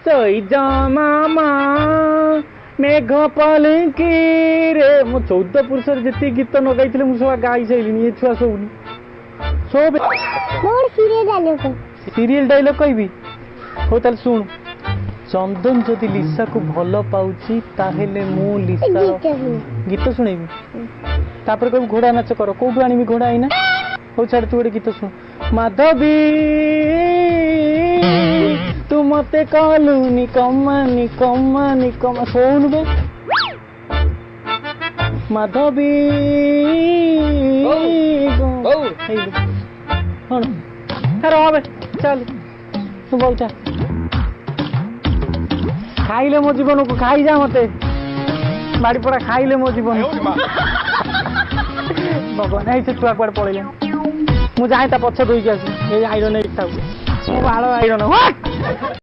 सोई जा मामा मेघ पलंकी रे मु 14 पुरुष जिते गीत न गाई मु सब गाई साइलिनी ये छुआ सोनी सब मोर सीरियल डायलॉग कहबी हो ताल सुन चंदन जदि लिसा को भल पाउची ताहेले मु लिसा गीत सुनेबी तापर कब घोड़ा नाच कर कोठू आनी घोड़ा आईना हो छाड़ तू गोटे गीत सुन माधवी तू मते कहलु निकम्मा निकम्मा निकम्मा सोन बे माधवी चल तू बोल चा खाइले मो जीवन को खाई जा मते बाड़ी पड़ा खाइले मो जीवन भगवान ऐसे छुआ कुआड़े पड़े मुझे जाए पछ धोईक आस आईरन बाल आईरन